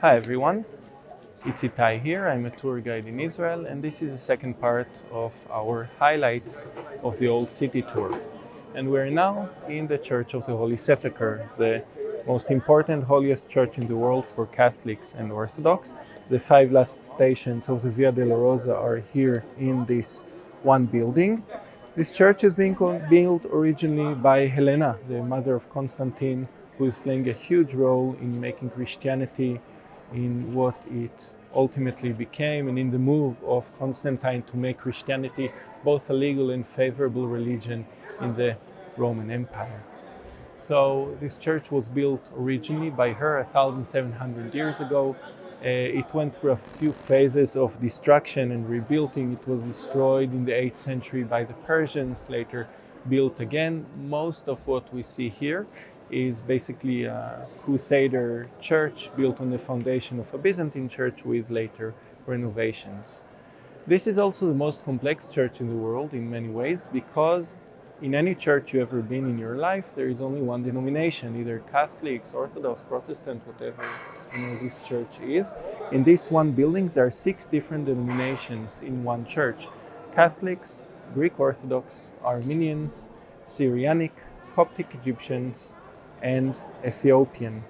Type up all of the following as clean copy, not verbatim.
Hi everyone, it's Itay here. I'm a tour guide in Israel, and this is the second part of our highlights of the Old City tour. And we're now in the Church of the Holy Sepulchre, the most important, holiest church in the world for Catholics and Orthodox. The 5 last stations of the Via Dolorosa are here in this one building. This church is being built originally by Helena, the mother of Constantine, who is playing a huge role in making Christianity in what it ultimately became, and in the move of Constantine to make Christianity both a legal and favorable religion in the Roman Empire. So this church was built originally by her 1,700 years ago. It went through a few phases of destruction and rebuilding. It was destroyed in the 8th century by the Persians, later built again. Most of what we see here is basically a Crusader church built on the foundation of a Byzantine church with later renovations. This is also the most complex church in the world in many ways, because in any church you ever been in your life, there is only one denomination, either Catholics, Orthodox, Protestant, whatever this church is. In this one building, there are 6 different denominations in one church: Catholics, Greek Orthodox, Armenians, Syrianic, Coptic Egyptians, and Ethiopian.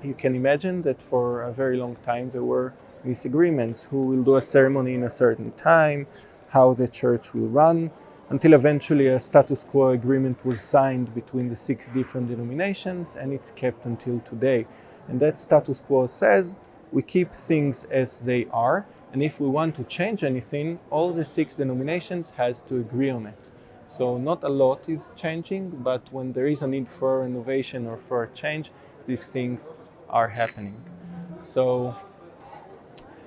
You can imagine that for a very long time there were disagreements who will do a ceremony in a certain time, how the church will run, until eventually a status quo agreement was signed between the 6 different denominations, and it's kept until today. And that status quo says we keep things as they are, and if we want to change anything, all the 6 denominations has to agree on it. So not a lot is changing, but when there is a need for innovation or for a change, these things are happening. So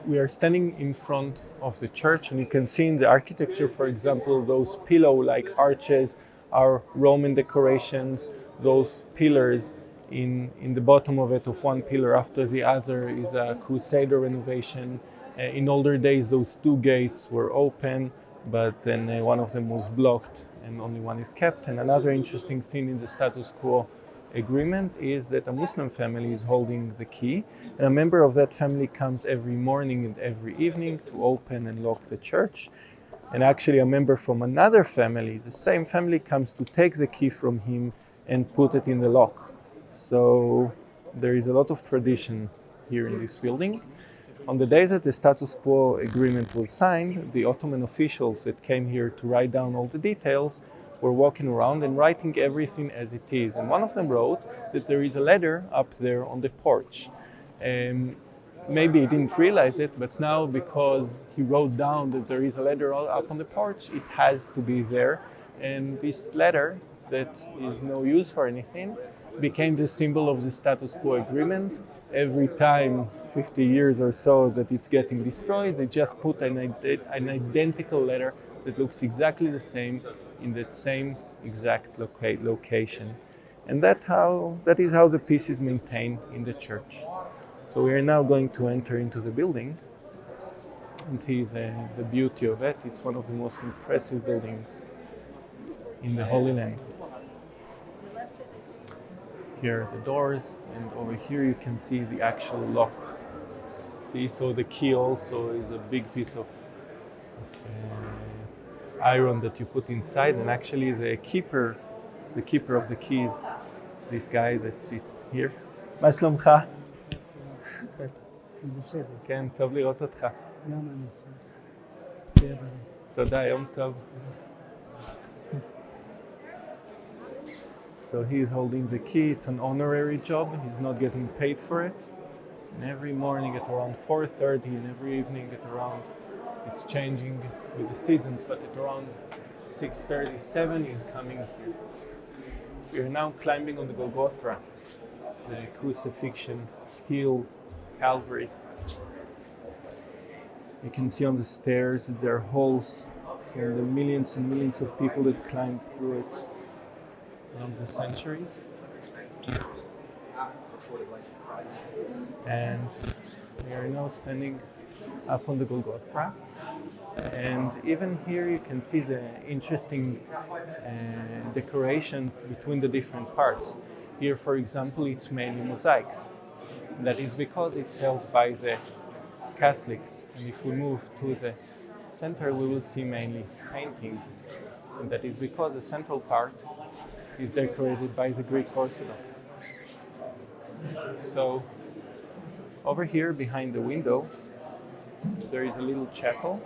we are standing in front of the church, and you can see in the architecture, for example, those pillow-like arches are Roman decorations. Those pillars in the bottom of it, of one pillar after the other, is a Crusader renovation. In older days, those 2 gates were open, but then one of them was blocked and only one is kept. And another interesting thing in the status quo agreement is that a Muslim family is holding the key, and a member of that family comes every morning and every evening to open and lock the church. And actually a member from another family, the same family, comes to take the key from him and put it in the lock. So there is a lot of tradition here in this building. On the day that the status quo agreement was signed, the Ottoman officials that came here to write down all the details were walking around and writing everything as it is. And one of them wrote that there is a letter up there on the porch. Maybe he didn't realize it, but now, because he wrote down that there is a letter up on the porch, it has to be there. And this letter, that is no use for anything, became the symbol of the status quo agreement. Every time, 50 years or so, that it's getting destroyed, they just put an identical letter that looks exactly the same in that same exact location. And that is how the peace is maintained in the church. So we are now going to enter into the building, and here's the beauty of it. It's one of the most impressive buildings in the Holy Land. Here are the doors, and over here you can see the actual lock. See, so the key also is a big piece of iron that you put inside, and actually the keeper of the keys, this guy that sits here. מה שלומך? בסדר. כן, טוב לראות אותך. גם אני צריך. תהיה בריא. תודה, יום טוב. So he is holding the key. It's an honorary job. He's not getting paid for it. And every morning at around 4:30 and every evening at around, it's changing with the seasons, but at around 6:37 he's coming here. We are now climbing on the Golgothra, the crucifixion hill, Calvery. You can see on the stairs that there are holes from the millions and millions of people that climbed through it along the centuries. And we are now standing up on the Golgothra. And even here you can see the interesting decorations between the different parts. Here, for example, it's mainly mosaics. That is because it's held by the Catholics. And if we move to the center, we will see mainly paintings. And that is because the central part is decorated by the Greek Orthodox. So over here behind the window, there is a little chapel.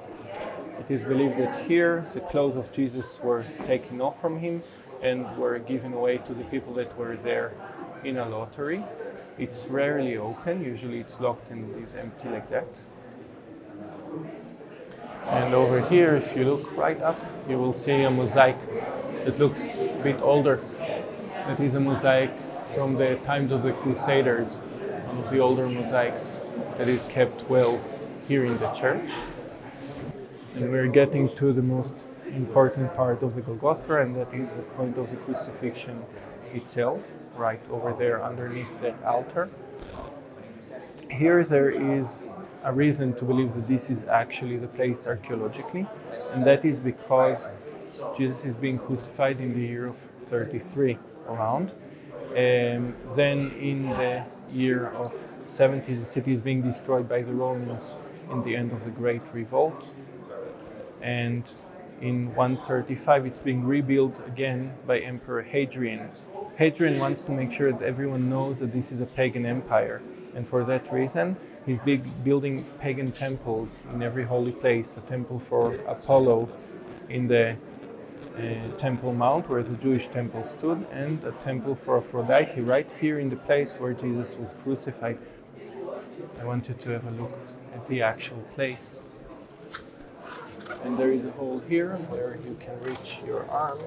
It is believed that here the clothes of Jesus were taken off from him and were given away to the people that were there in a lottery. It's rarely open, usually it's locked and is empty like that. And over here, if you look right up, you will see a mosaic that looks a bit older. That is a mosaic from the times of the Crusaders, one of the older mosaics that is kept well here in the church. And we're getting to the most important part of the Golgothra, and that is the point of the crucifixion itself, right over there underneath that altar. Here there is a reason to believe that this is actually the place archaeologically, and that is because Jesus is being crucified in the year of 33 around. Then in the year of 70, the city is being destroyed by the Romans in the end of the Great Revolt. And in 135, it's being rebuilt again by Emperor Hadrian. Hadrian wants to make sure that everyone knows that this is a pagan empire. And for that reason, he's building pagan temples in every holy place. A temple for Apollo in the Temple Mount, where the Jewish temple stood, and a temple for Aphrodite right here in the place where Jesus was crucified. I want you to have a look at the actual place. And there is a hole here where you can reach your arm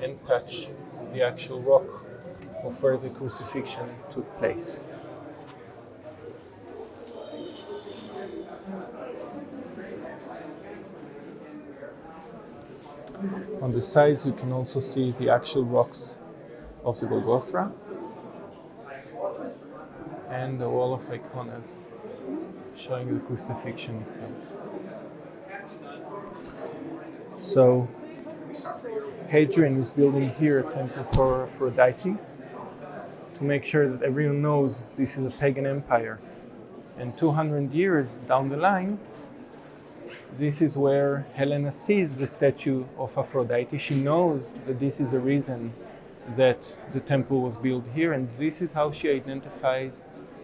and touch the actual rock of where the crucifixion took place. On the sides you can also see the actual rocks of the Golgothra and the wall of iconas showing the crucifixion itself. So Hadrian is building here a temple for Aphrodite to make sure that everyone knows this is a pagan empire. And 200 years down the line, this is where Helena sees the statue of Aphrodite. She knows that this is the reason that the temple was built here, and this is how she identifies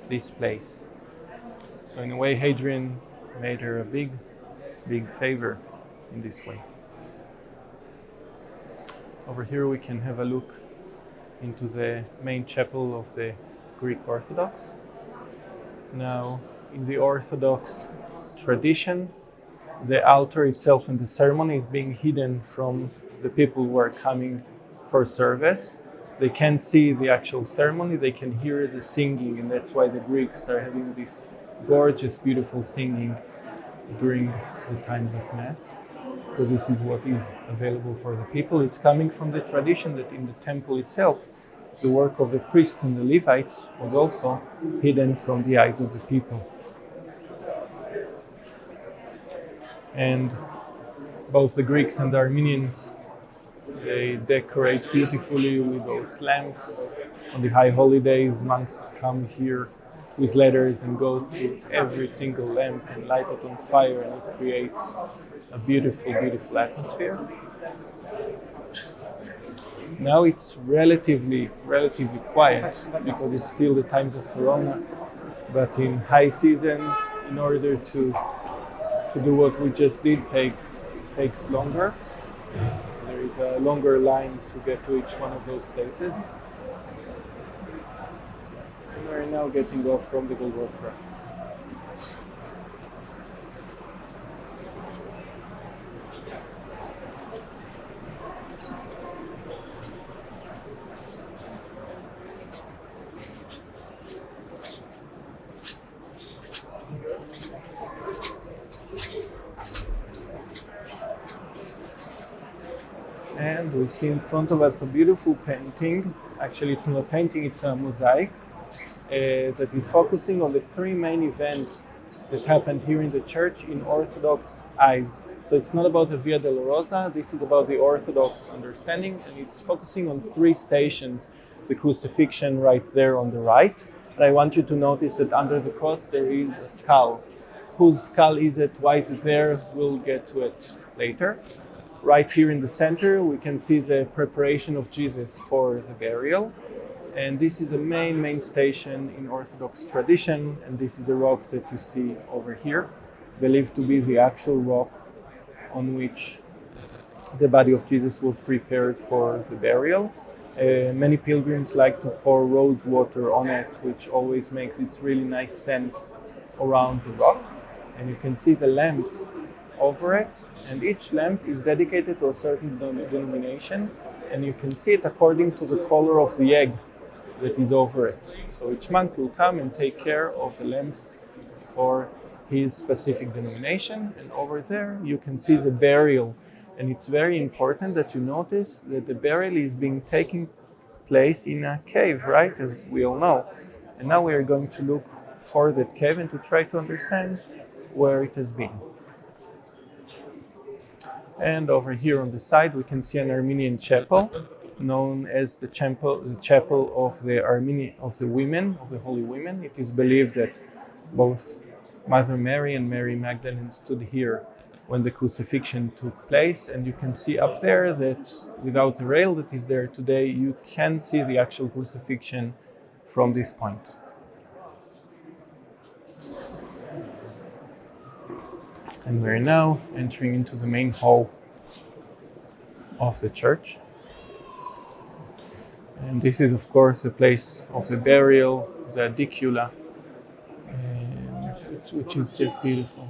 this place. So in a way, Hadrian made her a big favor in this way. Over here we can have a look into the main chapel of the Greek Orthodox. Now, in the Orthodox tradition, the altar itself and the ceremony is being hidden from the people who are coming for service. They can't see the actual ceremony, they can hear the singing, and that's why the Greeks are having this gorgeous, beautiful singing during the times of Mass. So this is what is available for the people. It's coming from the tradition that in the temple itself, the work of the priests and the Levites was also hidden from the eyes of the people. And both the Greeks and the Armenians, they decorate beautifully with those lamps. On the high holidays, monks come here with ladders and go to every single lamp and light it on fire, and it creates a beautiful, beautiful atmosphere. Now it's relatively quiet because it's still the times of Corona, but in high season, in order to do what we just did takes longer. There is a longer line to get to each one of those places. And we're now getting off from the Golgothra. And we see in front of us a beautiful painting. Actually, it's not a painting, it's a mosaic that is focusing on the three main events that happened here in the church in Orthodox eyes. So it's not about the Via Dolorosa, this is about the Orthodox understanding, and it's focusing on three stations. The crucifixion right there on the right, But I want you to notice that under the cross there is a skull. Whose skull is it? Why is it there? We'll get to it later. Right here in the center, we can see the preparation of Jesus for the burial. And this is a main station in Orthodox tradition. And this is a rock that you see over here, believed to be the actual rock on which the body of Jesus was prepared for the burial. Many pilgrims like to pour rose water on it, which always makes this really nice scent around the rock. And you can see the lamps over it, and each lamp is dedicated to a certain denomination, and you can see it according to the color of the egg that is over it. So each monk will come and take care of the lamps for his specific denomination, and over there you can see the burial. And it's very important that you notice that the burial is being taking place in a cave, right, as we all know. And now we are going to look for that cave and to try to understand where it has been. And over here on the side we can see an Armenian chapel, known as the chapel of the women, of the holy women. It is believed that both Mother Mary and Mary Magdalene stood here when the crucifixion took place, and you can see up there that without the rail that is there today, you can see the actual crucifixion from this point. And we're now entering into the main hall of the church. And this is, of course, the place of the burial, the Adicula, which is just beautiful.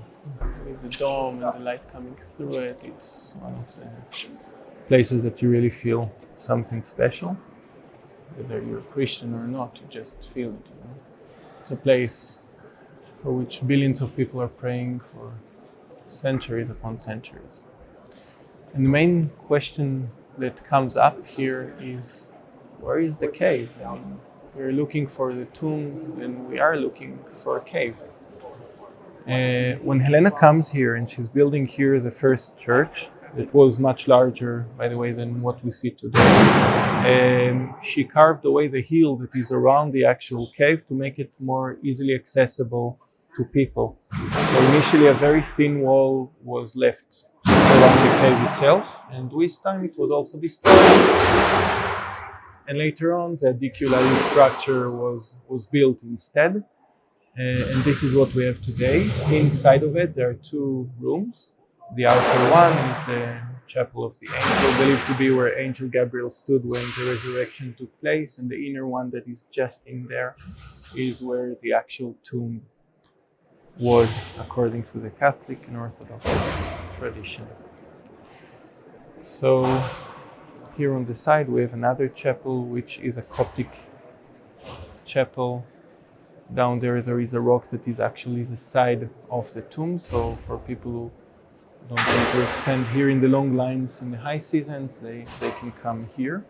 With the dome and the light coming through it, it's one of the places that you really feel something special. Whether you're a Christian or not, you just feel it. You know? It's a place for which billions of people are praying for centuries upon centuries. And the main question that comes up here is, where is the cave? I mean, we're looking for the tomb and we are looking for a cave. When Helena comes here and she's building here the first church, it was much larger, by the way, than what we see today. She carved away the hill that is around the actual cave to make it more easily accessible to people. So initially a very thin wall was left around the cave itself, and with time it was also destroyed. And later on the Adicula structure was built instead. And this is what we have today. Inside of it there are two rooms. The outer one is the chapel of the angel, believed to be where Angel Gabriel stood when the resurrection took place, and the inner one that is just in there is where the actual tomb was, according to the Catholic and Orthodox tradition. So here on the side we have another chapel, which is a Coptic chapel. Down there is a rock that is actually the side of the tomb. So for people who don't want to stand here in the long lines in the high seasons, they can come here.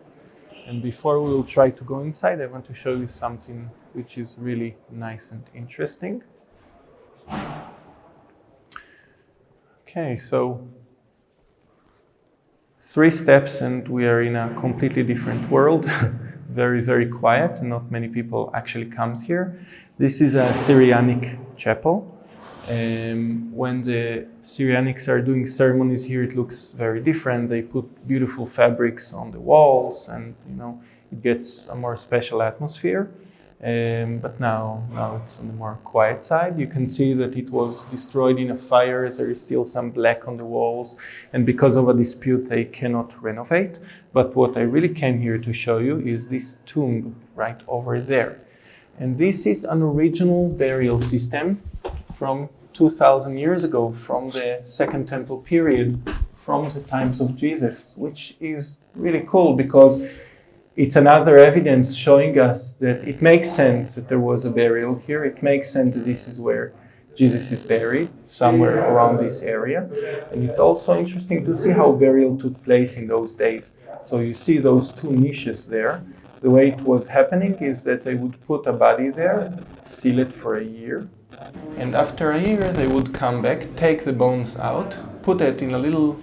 And before we will try to go inside, I want to show you something which is really nice and interesting. Okay, so 3 steps and we are in a completely different world. Very quiet, and not many people actually comes here. This is a Syrianic chapel. When the Syrianics are doing ceremonies here, it looks very different. They put beautiful fabrics on the walls, and it gets a more special atmosphere. But now it's on the more quiet side. You can see that it was destroyed in a fire. There is still some black on the walls, and because of a dispute they cannot renovate. But what I really came here to show you is this tomb right over there. And this is an original burial system from 2,000 years ago, from the Second Temple period, from the times of Jesus, which is really cool because it's another evidence showing us that it makes sense that there was a burial here. It makes sense that this is where Jesus is buried, somewhere around this area. And it's also interesting to see how burial took place in those days. So you see those 2 niches there. The way it was happening is that they would put a body there, seal it for a year, and after a year they would come back, take the bones out, put it in a little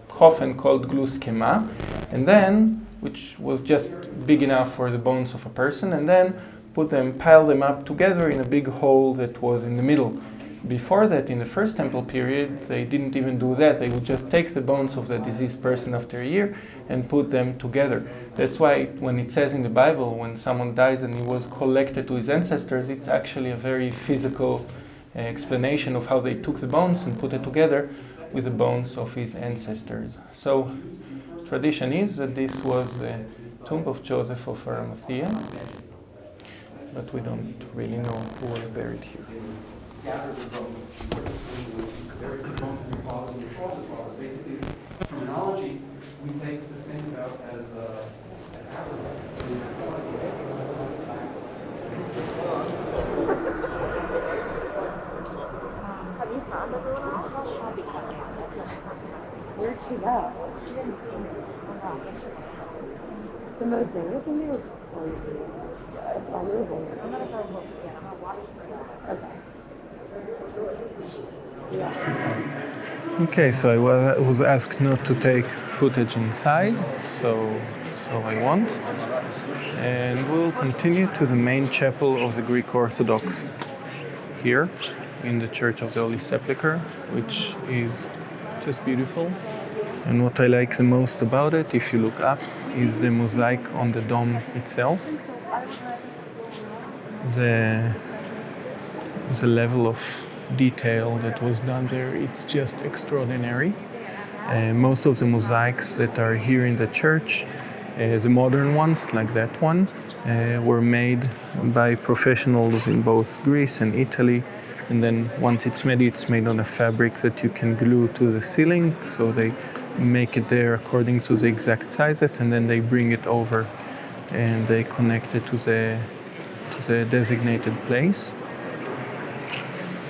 coffin called gluskema, and then, which was just big enough for the bones of a person, and then piled them up together in a big hole that was in the middle. Before that, in the first temple period, they didn't even do that. They would just take the bones of the deceased person after a year and put them together. That's why when it says in the Bible, when someone dies and he was collected to his ancestors, it's actually a very physical explanation of how they took the bones and put it together with the bones of his ancestors. So, tradition is that this was the tomb of Joseph of Aramathia, but we don't really know who was buried here. Basically, terminology we take to think about as Where'd she go? The mosaic in there was crazy. It's amazing. I'm gonna go look again. I'm gonna watch it. Okay. Yeah. Okay, so I was asked not to take footage inside, so I won't. And we'll continue to the main chapel of the Greek Orthodox here in the Church of the Holy Sepulchre, which is just beautiful. And what I like the most about it, if you look up, is the mosaic on the dome itself. The level of detail that was done there, it's just extraordinary. Most of the mosaics that are here in the church, the modern ones like that one, were made by professionals in both Greece and Italy. And then once it's made on a fabric that you can glue to the ceiling, so they make it there according to the exact sizes, and then they bring it over and they connect it to the designated place.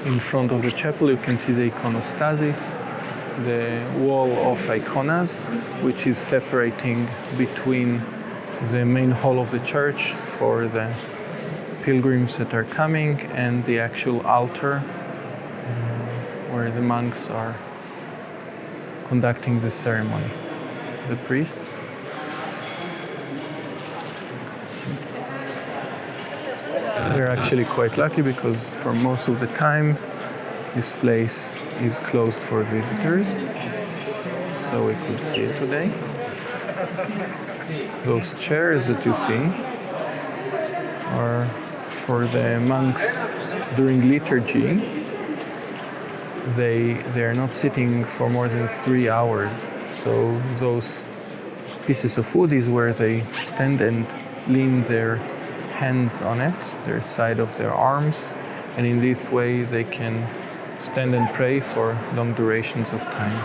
In front of the chapel you can see the iconostasis, the wall of iconas, which is separating between the main hall of the church for the pilgrims that are coming and the actual altar where the monks are conducting the ceremony, the priests. We're actually quite lucky because for most of the time this place is closed for visitors, so we could see it today. Those chairs that you see are for the monks during liturgy. They are not sitting for more than 3 hours, so those pieces of wood is where they stand and lean their hands on it, their side of their arms, and in this way they can stand and pray for long durations of time.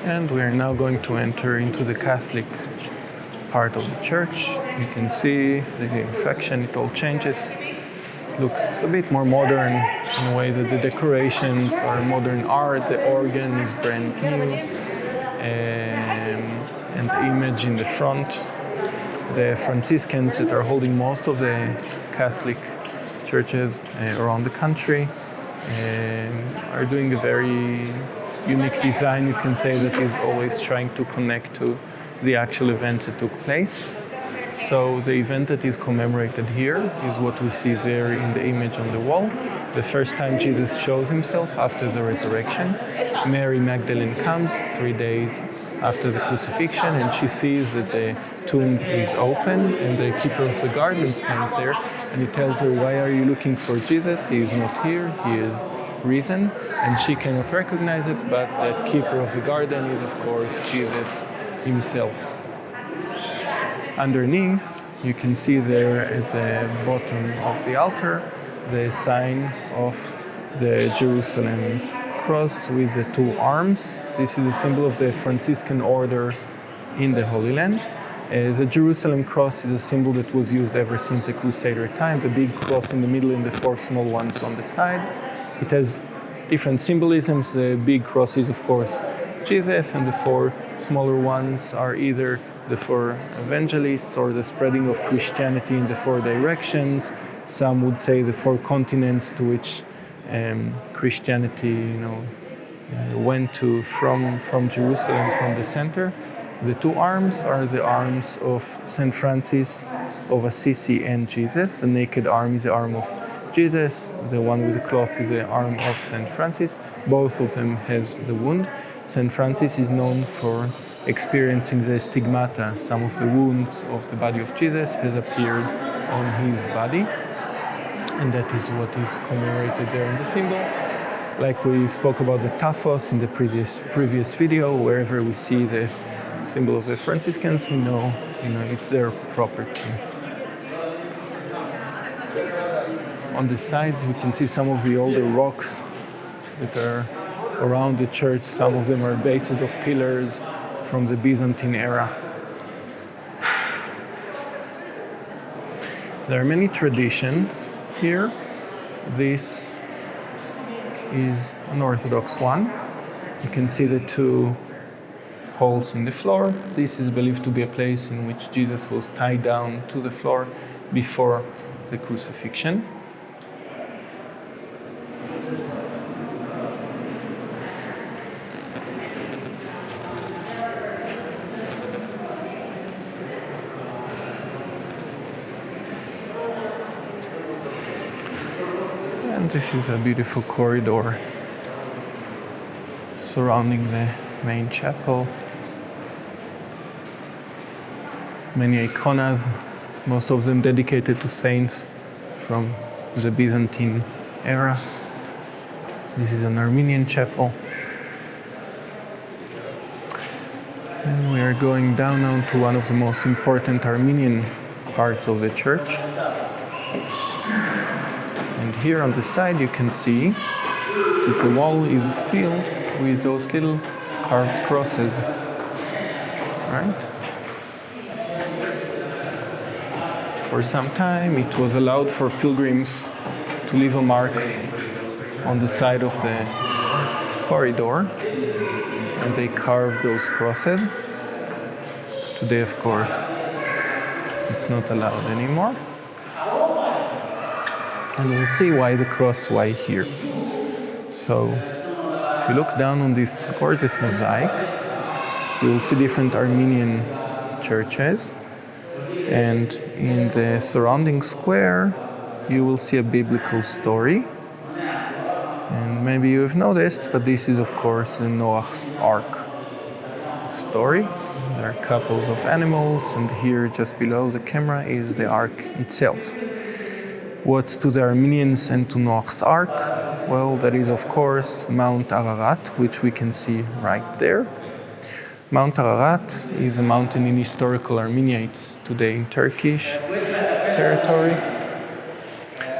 And we are now going to enter into the Catholic part of the church. You can see the section, it all changes. Looks a bit more modern in a way that the decorations are modern art, the organ is brand new, and the image in the front. The Franciscans that are holding most of the Catholic churches around the country are doing a very unique design, you can say, that is always trying to connect to the actual events that took place. So the event that is commemorated here is what we see there in the image on the wall. The first time Jesus shows himself after the resurrection. Mary Magdalene comes 3 days after the crucifixion, and she sees that the tomb is open and the keeper of the garden stands there, and he tells her, "Why are you looking for Jesus? He is not here, he is risen." And she cannot recognize it, but that keeper of the garden is of course Jesus himself. Underneath, you can see there at the bottom of the altar the sign of the Jerusalem cross with the 2 arms. This is a symbol of the Franciscan order in the Holy Land. The Jerusalem cross is a symbol that was used ever since the Crusader time, the big cross in the middle and the 4 small ones on the side. It has different symbolisms. The big cross is of course Jesus, and the 4 smaller ones are either the 4 evangelists or the spreading of Christianity in the 4 directions. Some would say the 4 continents to which Christianity, went to from Jerusalem, from the center. The two arms are the arms of Saint Francis of Assisi and Jesus. The naked arm is the arm of Jesus. The one with the cloth is the arm of Saint Francis. Both of them has the wound. Saint Francis is known for experiencing the stigmata. Some of the wounds of the body of Jesus has appeared on his body, and that is what is commemorated there in the symbol. Like we spoke about the taphos in the previous video, wherever we see the symbol of the Franciscans, we know it's their property. On the sides, we can see some of the older rocks that are around the church. Some of them are bases of pillars from the Byzantine era. There are many traditions here. This is an Orthodox one. You can see the two holes in the floor. This is believed to be a place in which Jesus was tied down to the floor before the crucifixion. And this is a beautiful corridor surrounding the main chapel. Many iconas, most of them dedicated to saints from the Byzantine era. This is an Armenian chapel. And we are going down now to one of the most important Armenian parts of the church. And here on the side you can see that the wall is filled with those little carved crosses, right? For some time it was allowed for pilgrims to leave a mark on the side of the corridor, and they carved those crosses. Today, of course, it's not allowed anymore. And we'll see why the cross, why here. So, if you look down on this gorgeous mosaic, you will see different Armenian churches. And in the surrounding square, you will see a biblical story. And maybe you have noticed, but this is, of course, the Noah's Ark story. There are couples of animals, and here just below the camera is the Ark itself. What's to the Armenians and to Noah's Ark? Well, that is, of course, Mount Ararat, which we can see right there. Mount Ararat is a mountain in historical Armenia. It's today in Turkish territory.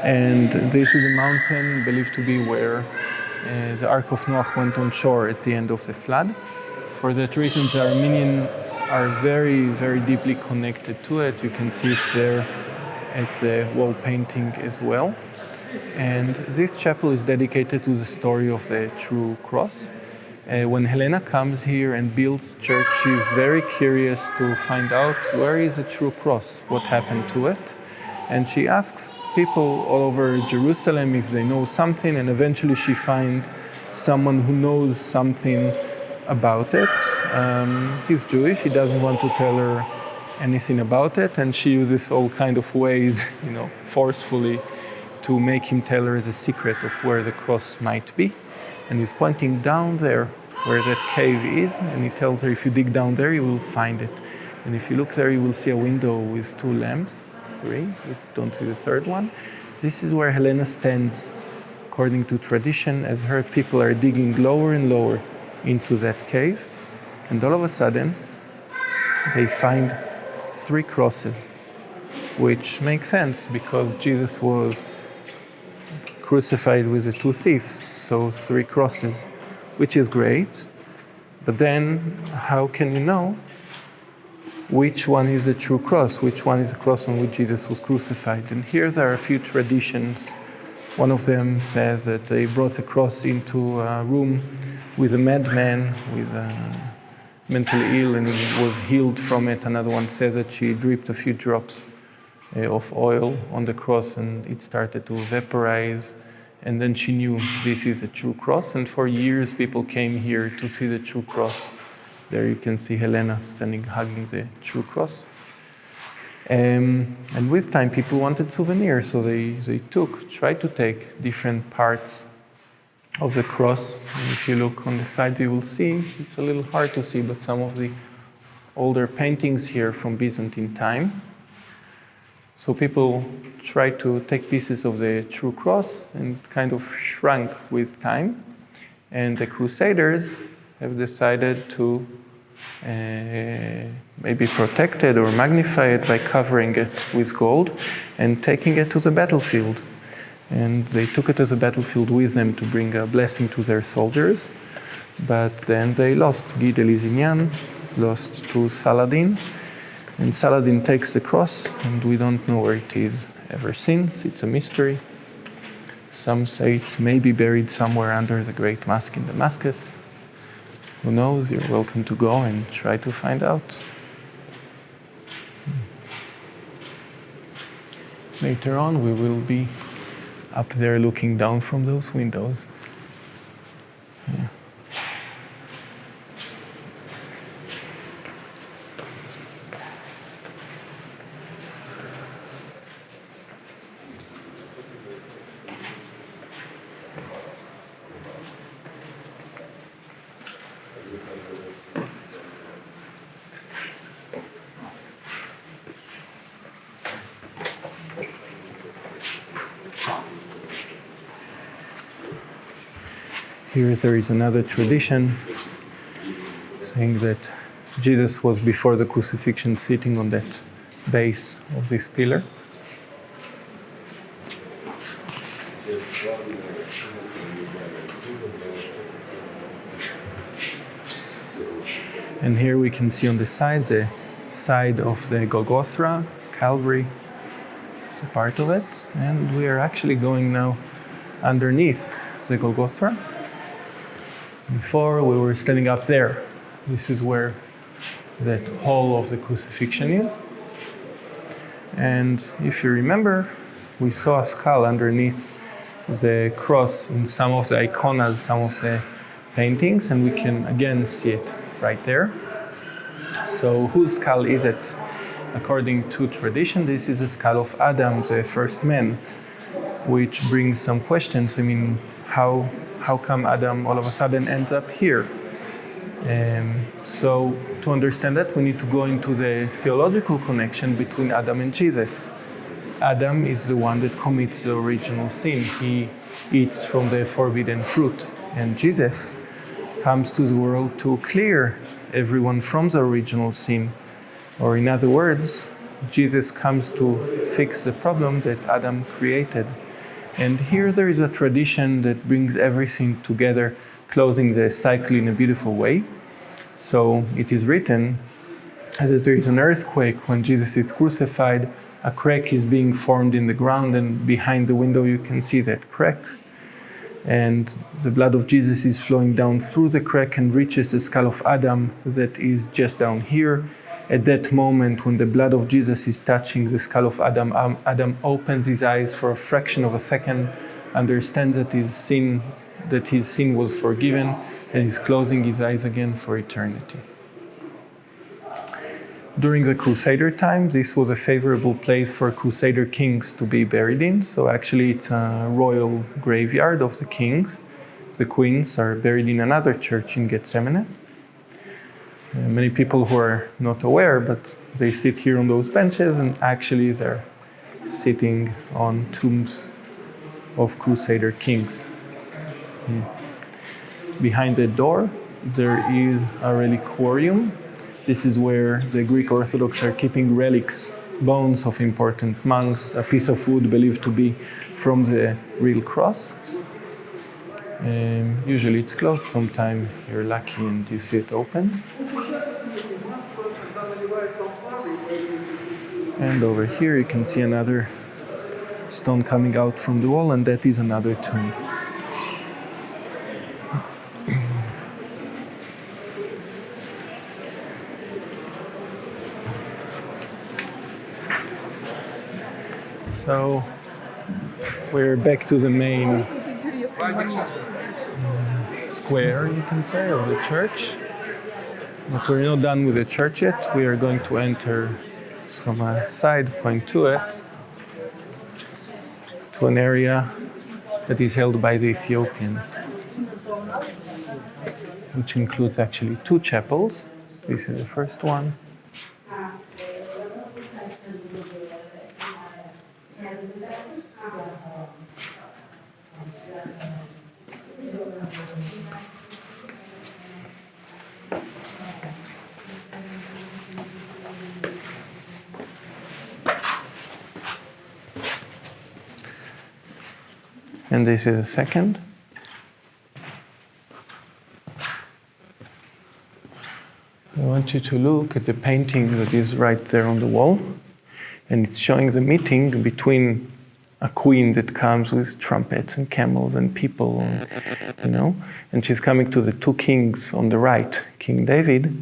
And this is a mountain believed to be where the Ark of Noah went on shore at the end of the flood. For that reason, the Armenians are very, very deeply connected to it. You can see it there at the wall painting as well. And this chapel is dedicated to the story of the true cross. When Helena comes here and builds the church, she's very curious to find out where is the true cross, what happened to it. And she asks people all over Jerusalem if they know something, and eventually she finds someone who knows something about it. He's Jewish, he doesn't want to tell her anything about it, and she uses all kind of ways, forcefully to make him tell her the secret of where the cross might be. And he's pointing down there where that cave is, and he tells her if you dig down there you will find it. And if you look there you will see a window with 2 lamps, 3, you don't see the third one. This is where Helena stands, according to tradition, as her people are digging lower and lower into that cave. And all of a sudden they find 3 crosses, which makes sense because Jesus was crucified with the 2 thieves, so 3 crosses, which is great. But then how can you know which one is the true cross, which one is the cross on which Jesus was crucified? And here there are a few traditions. One of them says that they brought the cross into a room with a madman, with a mentally ill, and he was healed from it. Another one says that she dripped a few drops of oil on the cross and it started to vaporize. And then she knew this is a true cross, and for years people came here to see the true cross. There you can see Helena standing hugging the true cross. And with time people wanted souvenirs, so they tried to take different parts of the cross. And if you look on the side you will see, it's a little hard to see, but some of the older paintings here from Byzantine time. So people tried to take pieces of the true cross and kind of shrunk with time. And the Crusaders have decided to maybe protect it or magnify it by covering it with gold and taking it to the battlefield. And they took it to the battlefield with them to bring a blessing to their soldiers. But then they lost. Guy de Lusignan lost to Saladin. And Saladin takes the cross, and we don't know where it is ever since. It's a mystery. Some say it's maybe buried somewhere under the Great Mosque in Damascus. Who knows? You're welcome to go and try to find out. Later on, we will be up there looking down from those windows. Yeah. Here there is another tradition saying that Jesus was before the crucifixion sitting on that base of this pillar. And here we can see on the side of the Golgothra, Calvery. It's a part of it. And we are actually going now underneath the Golgothra. Before we were standing up there. This is where that hall of the crucifixion is. And if you remember, we saw a skull underneath the cross in some of the iconas, some of the paintings, and we can again see it right there. So whose skull is it? According to tradition, this is the skull of Adam, the first man, which brings some questions. I mean, how come Adam all of a sudden ends up here? So to understand that, we need to go into the theological connection between Adam and Jesus. Adam is the one that commits the original sin. He eats from the forbidden fruit. And Jesus comes to the world to clear everyone from the original sin. Or in other words, Jesus comes to fix the problem that Adam created. And here there is a tradition that brings everything together, closing the cycle in a beautiful way. So it is written that there is an earthquake when Jesus is crucified. A crack is being formed in the ground, and behind the window you can see that crack. And the blood of Jesus is flowing down through the crack and reaches the skull of Adam that is just down here. At that moment, when the blood of Jesus is touching the skull of Adam, Adam opens his eyes for a fraction of a second, understands that his sin was forgiven, and is closing his eyes again for eternity. During the Crusader time, this was a favorable place for Crusader kings to be buried in. So actually it's a royal graveyard of the kings. The queens are buried in another church in Gethsemane. Many people who are not aware, but they sit here on those benches, and actually they're sitting on tombs of Crusader kings. Behind the door, there is a reliquarium. This is where the Greek Orthodox are keeping relics, bones of important monks, a piece of wood believed to be from the real cross. Usually it's closed. Sometimes you're lucky and you see it open. And over here you can see another stone coming out from the wall, and that is another tomb. So we're back to the main square, you can say, of the church. But we're not done with the church yet. We are going to enter from a side point to it, to an area that is held by the Ethiopians, which includes actually 2 chapels. This is the first one. And this is a second. I want you to look at the painting that is right there on the wall. And it's showing the meeting between a queen that comes with trumpets and camels and people, and she's coming to the 2 kings on the right, King David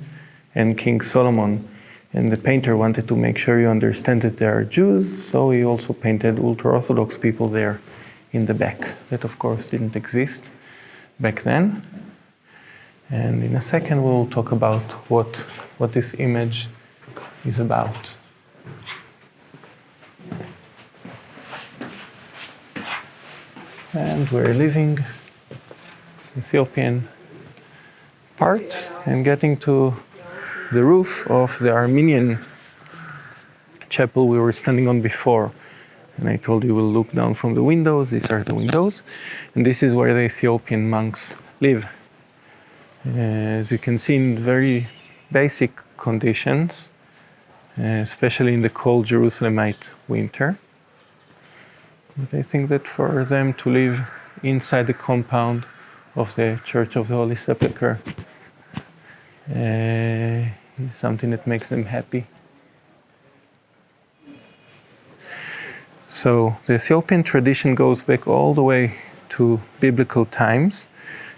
and King Solomon. And the painter wanted to make sure you understand that they are Jews, so he also painted ultra-Orthodox people there in the back. That, of course, didn't exist back then. And in a second, we'll talk about what this image is about. And we're leaving Ethiopian part and getting to the roof of the Armenian chapel we were standing on before. And I told you we'll look down from the windows. These are the windows. And this is where the Ethiopian monks live. As you can see, in very basic conditions, especially in the cold Jerusalemite winter. But I think that for them to live inside the compound of the Church of the Holy Sepulchre is something that makes them happy. So the Ethiopian tradition goes back all the way to biblical times,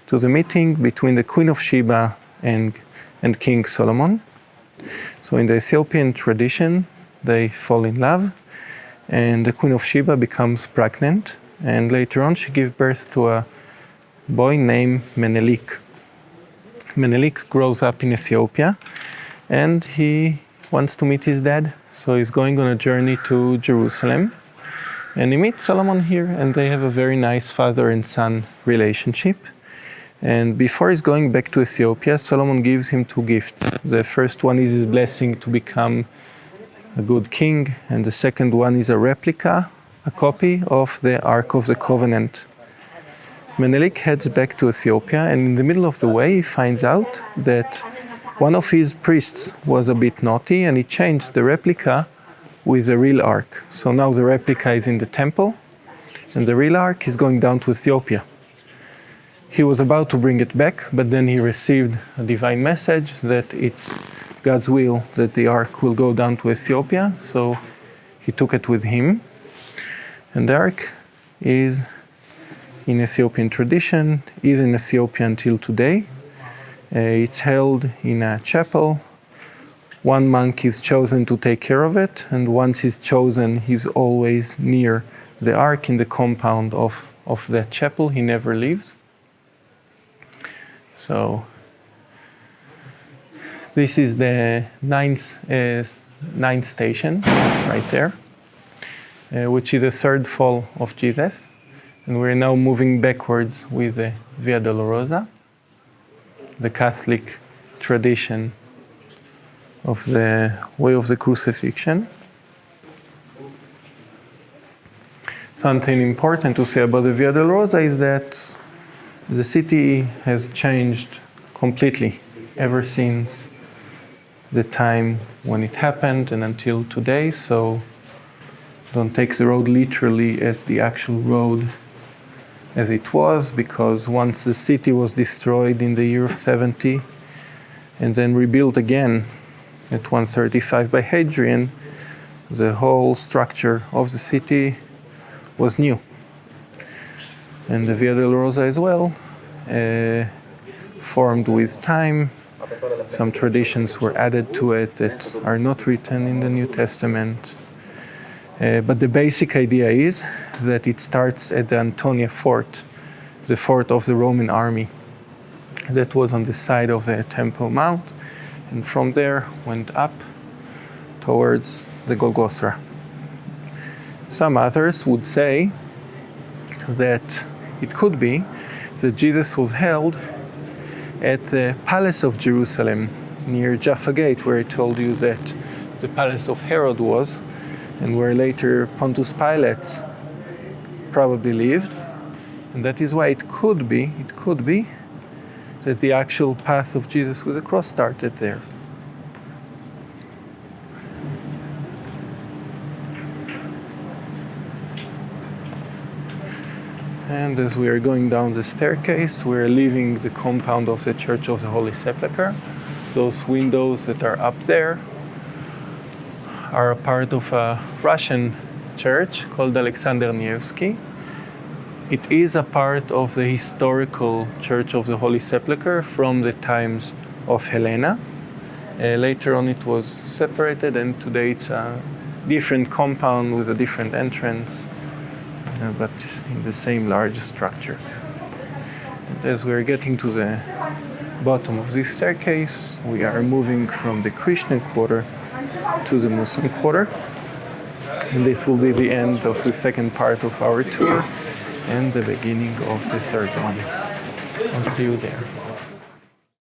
to the meeting between the Queen of Sheba and King Solomon. So in the Ethiopian tradition, they fall in love, and the Queen of Sheba becomes pregnant, and later on she gives birth to a boy named Menelik. Menelik grows up in Ethiopia, and he wants to meet his dad, so he's going on a journey to Jerusalem. And he meets Solomon here, and they have a very nice father and son relationship. And before he's going back to Ethiopia, Solomon gives him 2 gifts. The first one is his blessing to become a good king, and the second one is a replica, a copy of the Ark of the Covenant. Menelik heads back to Ethiopia, and in the middle of the way he finds out that one of his priests was a bit naughty, and he changed the replica with the real ark. So now the replica is in the temple, and the real ark is going down to Ethiopia. He was about to bring it back, but then he received a divine message that it's God's will that the ark will go down to Ethiopia, so he took it with him. And the ark is in Ethiopian tradition, is in Ethiopia until today. It's held in a chapel. One monk is chosen to take care of it, and once he's chosen, he's always near the ark in the compound of that chapel. He never leaves. So this is the ninth station right there, which is the 3rd fall of Jesus. And we're now moving backwards with the Via Dolorosa, the Catholic tradition of the way of the crucifixion. Something important to say about the Via Dolorosa is that the city has changed completely ever since the time when it happened and until today. So don't take the road literally as the actual road as it was, because once the city was destroyed in the year of 70 and then rebuilt again at 135 by Hadrian, the whole structure of the city was new. And the Via Dolorosa as well formed with time. Some traditions were added to it that are not written in the New Testament. But the basic idea is that it starts at the Antonia Fort the fort of the Roman army that was on the side of the Temple Mount, and from there went up towards the Golgothra. Some others would say that it could be that Jesus was held at the Palace of Jerusalem near Jaffa Gate, where I told you that the palace of Herod was, and where later Pontius Pilate probably lived. And that is why it could be that the actual path of Jesus with the cross started there. And as we are going down the staircase, we are leaving the compound of the Church of the Holy Sepulchre. Those windows that are up there are a part of a Russian church called Alexander Nevsky. It is a part of the historical Church of the Holy Sepulchre from the times of Helena. Later on it was separated, and today it's a different compound with a different entrance, but in the same large structure. And as we're getting to the bottom of this staircase, we are moving from the Christian quarter to the Muslim quarter. And this will be the end of the second part of our tour and the beginning of the third one. I'll see you there.